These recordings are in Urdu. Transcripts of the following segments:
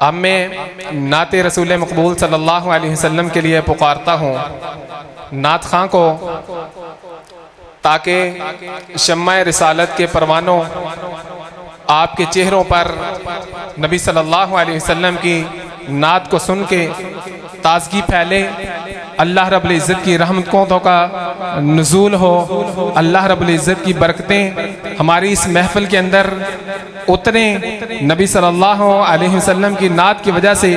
اب میں نعت رسول مقبول صلی اللہ علیہ وسلم کے لیے پکارتا ہوں نعت خواں کو، تاکہ شمع رسالت کے پروانوں آپ کے چہروں پر نبی صلی اللہ علیہ وسلم کی نعت کو سن کے تازگی پھیلے، اللہ رب العزت کی رحمتوں کا نزول ہو، اللہ رب العزت کی برکتیں ہماری اس محفل کے اندر اتریں۔ نبی صلی اللہ علیہ وسلم کی نعت کی وجہ سے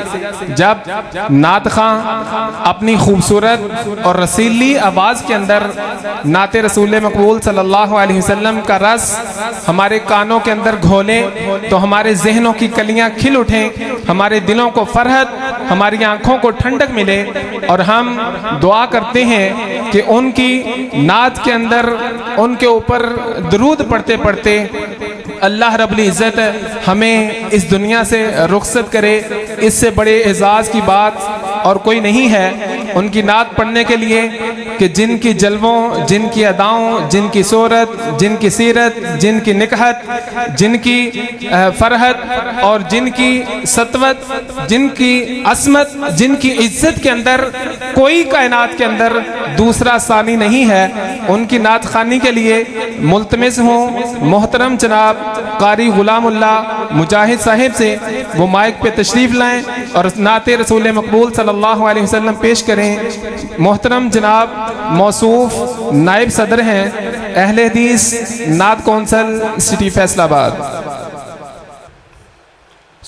جب نعت خواں اپنی خوبصورت اور رسیلی آواز کے اندر نعت رسول مقبول صلی اللہ علیہ وسلم کا رس ہمارے کانوں کے اندر گھولے تو ہمارے ذہنوں کی کلیاں کھل اٹھیں، ہمارے دلوں کو فرحت، ہماری آنکھوں کو ٹھنڈک ملے، اور ہم دعا کرتے ہیں کہ ان کی نعت کے اندر ان کے اوپر درود پڑھتے پڑھتے اللہ رب العزت ہمیں اس دنیا سے رخصت کرے۔ اس سے بڑے اعزاز کی بات اور کوئی نہیں ہے ان کی نعت پڑھنے کے لیے کہ جن کی جلووں، جن کی اداؤں، جن کی صورت، جن کی سیرت، جن کی نکہت، جن کی فرحت اور جن کی سطوت، جن کی عصمت، جن کی عزت کے اندر کوئی کائنات کے اندر دوسرا ثانی نہیں ہے، ان کی نعت خوانی کے لیے ملتمس ہوں محترم جناب قاری غلام اللہ مجاہد صاحب سے وہ مائک پہ تشریف لائیں اور نعت رسول مقبول صلی اللہ علیہ وسلم پیش کریں۔ محترم جناب موصوف نائب صدر ہیں اہل حدیث نعت کونسل سٹی فیصل آباد۔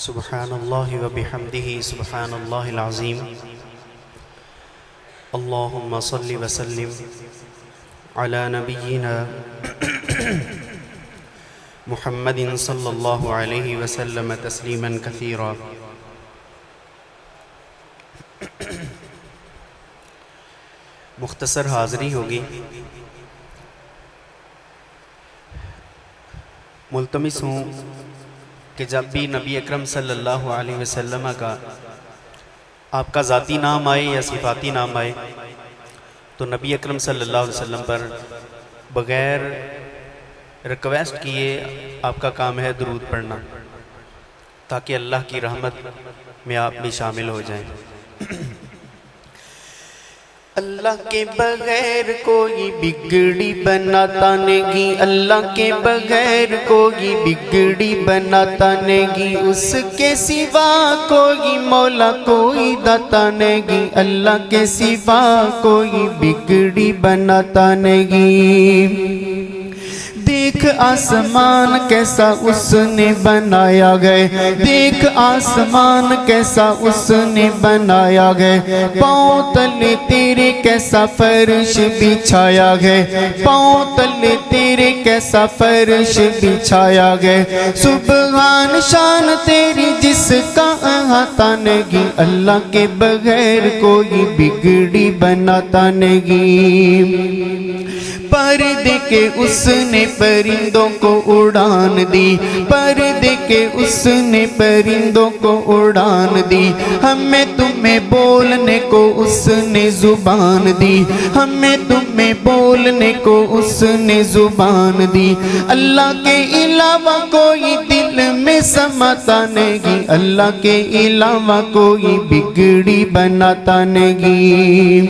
سبحان اللہ و بحمدہ سبحان اللہ العظیم، اللہم صلی وسلم علی نبینا محمد صلی اللہ علیہ وسلم تسلیما کثیرا۔ مختصر حاضری ہوگی۔ ملتمس ہوں کہ جب بھی نبی اکرم صلی اللہ علیہ وسلم کا آپ کا ذاتی نام آئے یا صفاتی نام آئے تو نبی اکرم صلی اللہ علیہ وسلم پر بغیر ریکویسٹ کیے آپ کا کام ہے درود پڑھنا، تاکہ اللہ کی رحمت میں آپ بھی شامل ہو جائیں۔ اللہ کے بغیر کوئی بگڑی بناتا نہیں، اللہ کے بغیر کوئی بگڑی بناتا نہیں، اس کے سوا کوئی مولا کوئی داتا نہیں، اللہ کے سوا کوئی بگڑی بناتا نہیں۔ دیکھ آسمان کیسا اس نے بنایا گئے، دیکھ آسمان کیسا اس نے بنایا گئے، پاؤں تلے تیرے کیسا فرش بچھایا گئے، پاؤں تلے تیرے کیسا فرش بچھایا گئے، سبحان شان تیری جس کا احاطہ نہیں، اللہ کے بغیر کوئی بگڑی بناتا نہیں۔ پردے کے اس نے پرندوں کو اڑان دی، پردے کے اس نے پرندوں کو اڑان دی، ہمیں تمہیں بولنے کو اس نے زبان دی، ہمیں تمہیں بولنے کو اس نے زبان دی۔ اللہ کے علاوہ کوئی دل میں سماتا نہیں، اللہ کے علاوہ کوئی بگڑی بناتا نہیں۔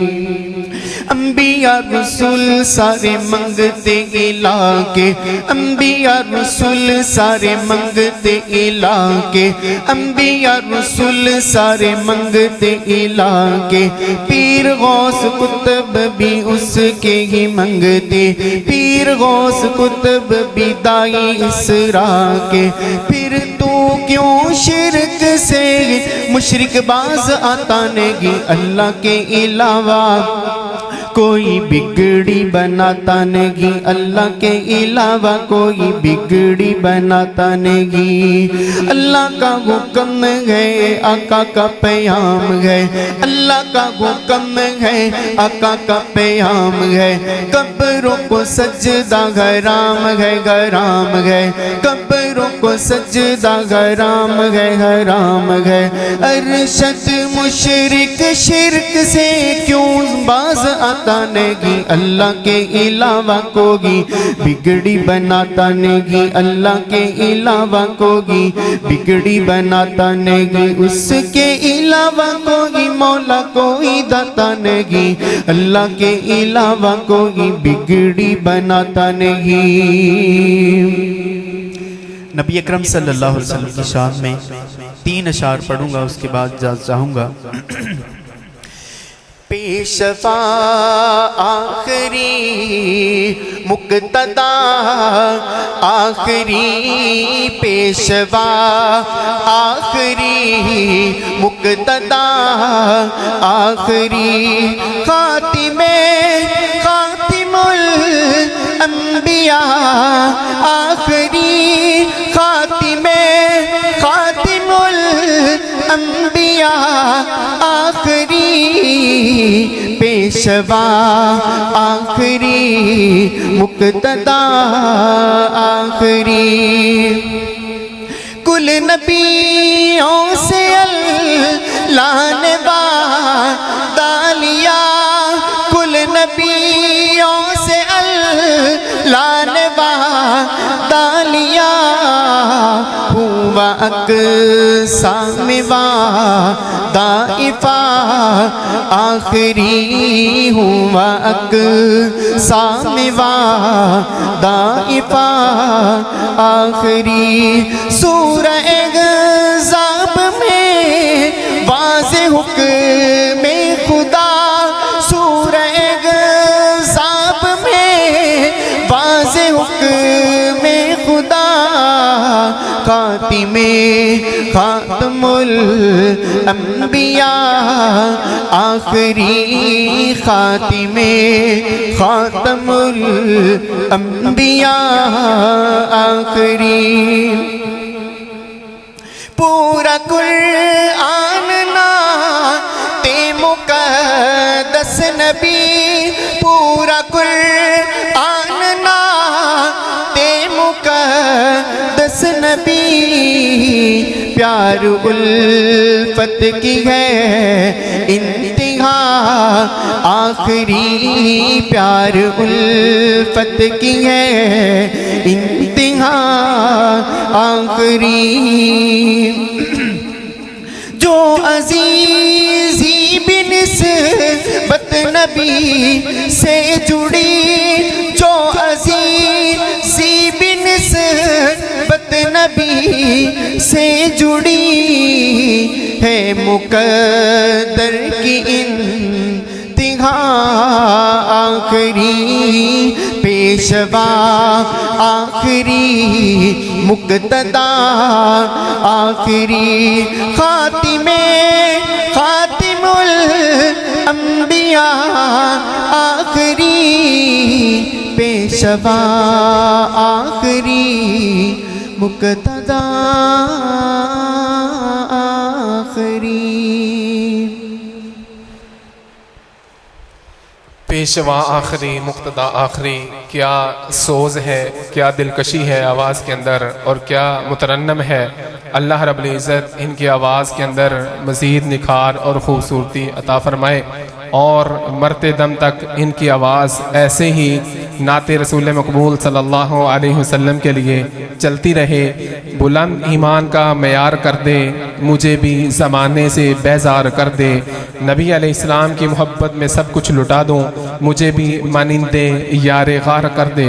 انبیاء رسول سارے منگتے الہ کے، انبیاء رسول سارے منگتے الہ کے، انبیاء رسول سارے منگتے الہ کے، پیر غوث قطب بھی اس کے ہی منگتے، پیر غوث قطب بھی دائی اسراء کے، پھر تو کیوں شرک سے مشرک باز آتا نہیں، اللہ کے علاوہ کوئی بگڑی بناتا نہیں، اللہ کے علاوہ کوئی بگڑی بناتا نہیں۔ اللہ کا حکم ہے، آقا کا پیام ہے، اللہ کا حکم ہے، آقا کا پیام ہے، قبروں کو سجدہ حرام ہے، حرام ہے، قبروں کو سجدہ حرام ہے، حرام ہے، ارشد مشرک شرک سے کیوں باز آتا نہیں اللہ کے علاوہ کوئی بگڑی بناتا نہیں اللہ کے علاوہ کوئی بگڑی بناتا نہیں اس کے علاوہ کوئی مولا کوئی داتا نہیں اللہ کے علاوہ کوئی بگڑی بناتا نہیں۔ نبی اکرم صلی اللہ علیہ وسلم کی شان میں 3 اشعار پڑھوں گا، اس کے بعد اجازت چاہوں گا۔ پیشوا آخری مقتدا آخری پیشوا آخری مقتدا آخری خاتم الانبیاء آخری خاتم الانبیاء آخری پیشوا آخری مقتدا آخری کل نبیوں سے اللہ نے وعدہ لیا کل نبیوں سے اللہ نے وعدہ لیا ہوا اقسام وعدہ آخری ہوا اقسام وعدہ آخری سورہ احزاب میں واضح حکم خدا سورہ احزاب میں واضح حکم خدا خاتم الانبیاء آخری خاتم الانبیاء آخری پورا قرآن نعت مقدس نبی پورا قرآن نعت مقدس نبی پیار الفت کی ہے انتہا آخری پیار الفت کی ہے انتہا آخری جو عزیزی بنسبت نبی سے جڑی جو عزیزی بنسبت نبی سے جڑی ہے مقدر کی انتہا آخری پیشوا آخری مقتدا آخری خاتم الانبیاء آخری پیشوا آخری مقتدا آخری پیشوا آخری مقتدا آخری، کیا سوز ہے، کیا دلکشی ہے آواز کے اندر، اور کیا مترنم ہے۔ اللہ رب العزت ان کی آواز کے اندر مزید نکھار اور خوبصورتی عطا فرمائے، اور مرتے دم تک ان کی آواز ایسے ہی نعت رسول مقبول صلی اللہ علیہ وسلم کے لیے چلتی رہے، بلند ایمان کا معیار کر دے، مجھے بھی زمانے سے بیزار کر دے، نبی علیہ السلام کی محبت میں سب کچھ لٹا دوں، مجھے بھی مانندے یار غار کر دے۔